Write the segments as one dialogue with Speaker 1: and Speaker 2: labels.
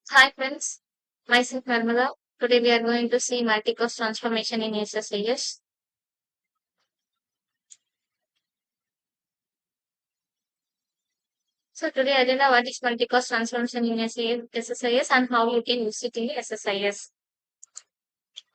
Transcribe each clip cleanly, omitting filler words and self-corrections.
Speaker 1: Hi friends, myself Nirmala. Today we are going to see multi-cost transformation in SSIS. So today agenda what is multi-cost transformation in SSIS and how you can use it in SSIS.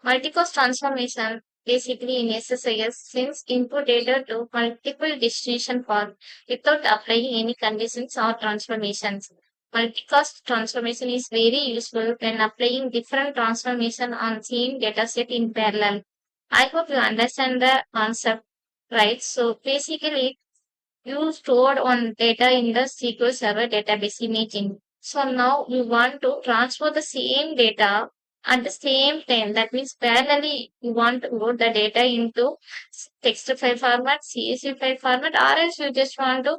Speaker 1: Multi-cost transformation basically in SSIS sends input data to multiple destination paths without applying any conditions or transformations. Multicast transformation is very useful when applying different transformation on same dataset in parallel. I hope you understand the concept, right? So basically, you stored on data in the SQL Server database imaging. So now you want to transfer the same data at the same time. That means parallelly you want to load the data into text file format, CSV file format, or else you just want to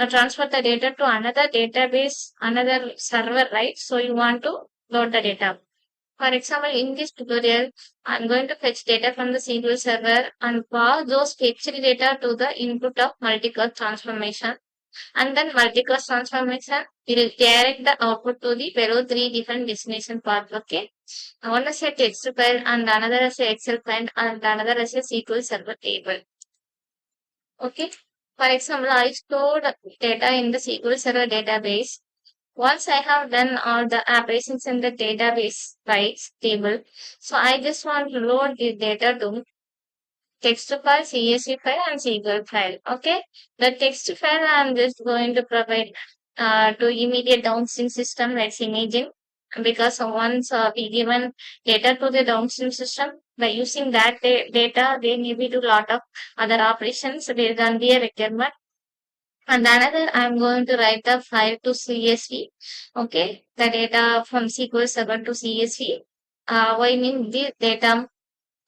Speaker 1: transfer the data to another database, another server, right? So you want to load the data. For example, in this tutorial, I'm going to fetch data from the SQL Server and pass those fetched data to the input of multicast transformation. And then multicast transformation will direct the output to the below three different destination paths. Okay. One is a text file and another is a Excel file and another is a SQL Server table. Okay. For example, I stored data in the SQL Server database. Once I have done all the operations in the database rights table, so I just want to load the data to text file, CSV file, and SQL file. Okay, the text file I'm just going to provide to immediate downstream system. Let's imagine because once we given data to the downstream system by using that data, they may be do lot of other operations based on their requirement. And another, I'm going to write the file to CSV. Okay, the data from SQL Server to CSV. Why mean the data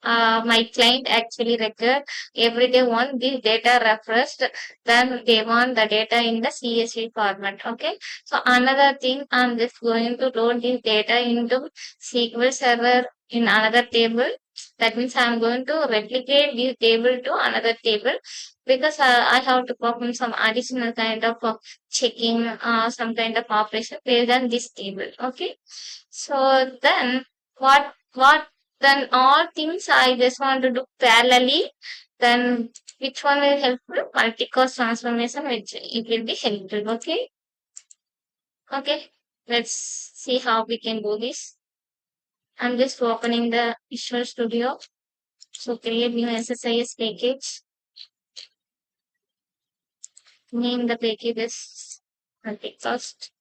Speaker 1: my client actually record every day want the data refreshed, then they want the data in the CSV format. Okay. So another thing, I'm just going to load this data into SQL Server in another table. That means I'm going to replicate this table to another table because I have to perform some additional kind of checking, some kind of operation based on this table. Okay. So then what then all things I just want to do parallelly, then which one will helpful? Multi-cost transformation, which it will be helpful. Okay. Okay. Let's see how we can do this. I'm just opening the Visual Studio. So create new SSIS package. Name the package as multi-cost.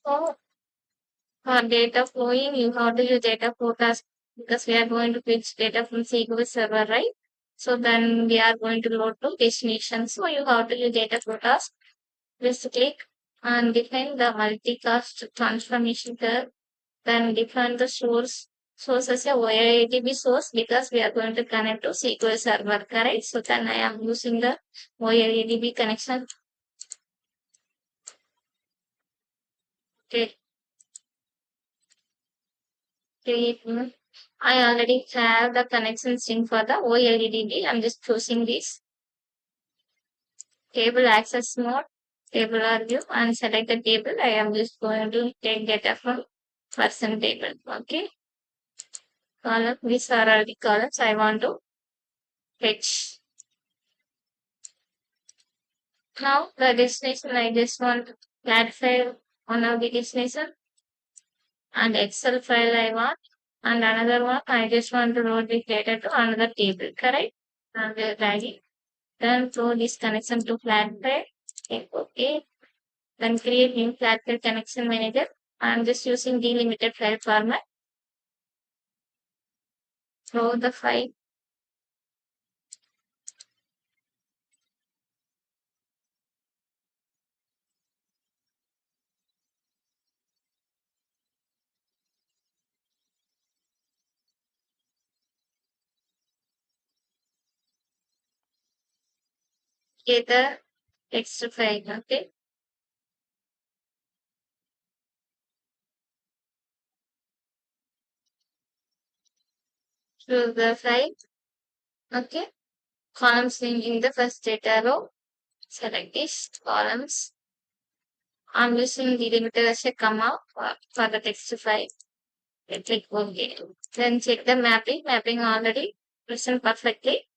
Speaker 1: So for data flowing, you have to use data forecast because we are going to fetch data from SQL Server, right? So then we are going to load to destination. So you have to use data forecast. Just click and define the multicast transformation curve. Then define the source as a OIDB source because we are going to connect to SQL Server, correct? So then I am using the OIDB connection. Okay, create new. I already have the connection string for the OLEDB. I'm just choosing this table access mode, table or view, and select the table. I am just going to take data from person table. Okay, column. These are all the columns I want to fetch. Now the destination, I just want flat file one of the destination and Excel file I want. And another one, I just want to load the data to another table, correct? And we're dragging. Then throw this connection to flatbed. Click OK. Then create new flatbed connection manager. I'm just using delimited file format. Throw the file. Get the text file. Okay. Choose the file. Okay. Columns name in the first data row. Select this columns. I'm using the delimiter as a comma for the text file. Click OK. Then check the mapping. Mapping already present perfectly.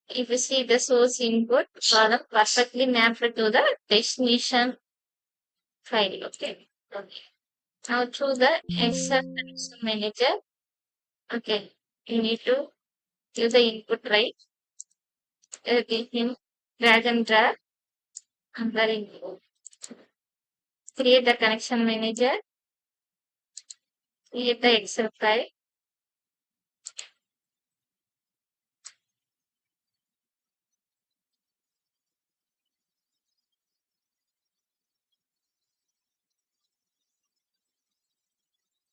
Speaker 1: If you see the source input column perfectly mapped to the destination file. Okay. Okay. Now through the Excel connection manager. Okay. You need to give the input right. Give him drag and drag. And then create the connection manager. Create the Excel file.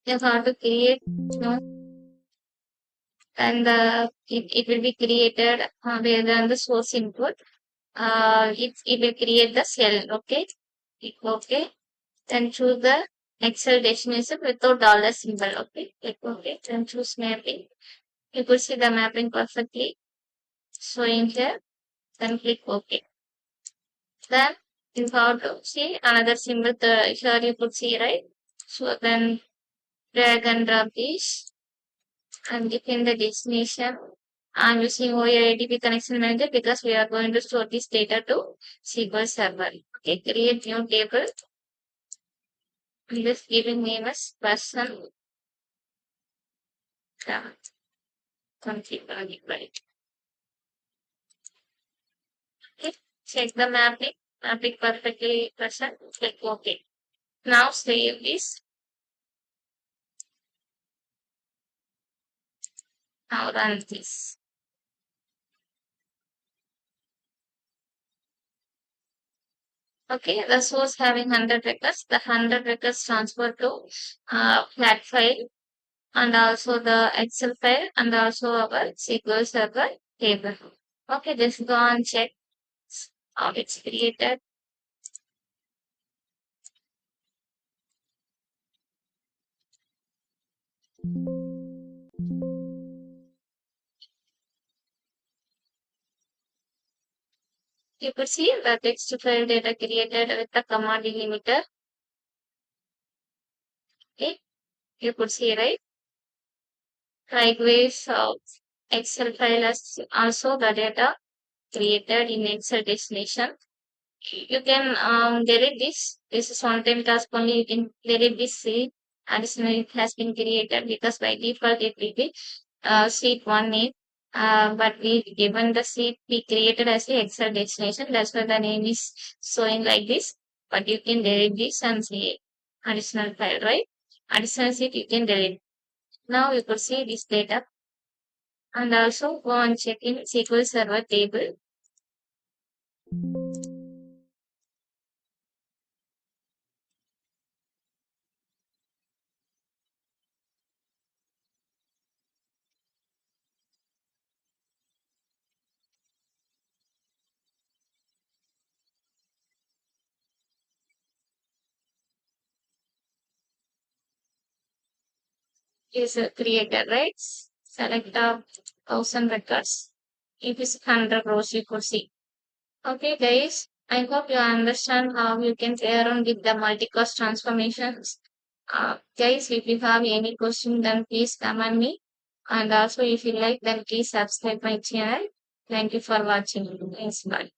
Speaker 1: You have to create, and it will be created based on the source input. It will create the cell. Okay. Click OK. Then choose the Excel destination without dollar symbol. Okay. Click OK. Then choose mapping. You could see the mapping perfectly showing here. Then click OK. Then you have to see another symbol. Here you could see, right? So then drag and drop this and define the destination. I'm using OADP connection manager because we are going to store this data to SQL Server. Okay, create new table. I'm just giving name as person. Yeah, right. Okay, check the mapping. Mapping perfectly present. Click OK. Now save this. Now run this. Okay, the source having 100 records. The 100 records transfer to flat file and also the Excel file and also our SQL Server table. Okay, just go and check how it's created. You could see the text file data created with the command delimiter. Okay, you could see, right? Likewise, Excel file has also the data created in Excel destination. You can delete this. This is one-time task only. You can delete this sheet. Additionally, it has been created because by default it will be sheet one name. But we given the sheet we created as a Excel destination. That's why the name is showing like this. But you can delete this and see additional file, right? Additional sheet you can delete. Now you could see this data and also go and check in SQL Server table. Is created, right? Select the 1000 records. If it's 100 rows, you could see. Okay, guys. I hope you understand how you can play around with the multicast transformations. Guys, if you have any question, then please comment me. And also, if you like, then please subscribe my channel. Thank you for watching. Thanks. Bye.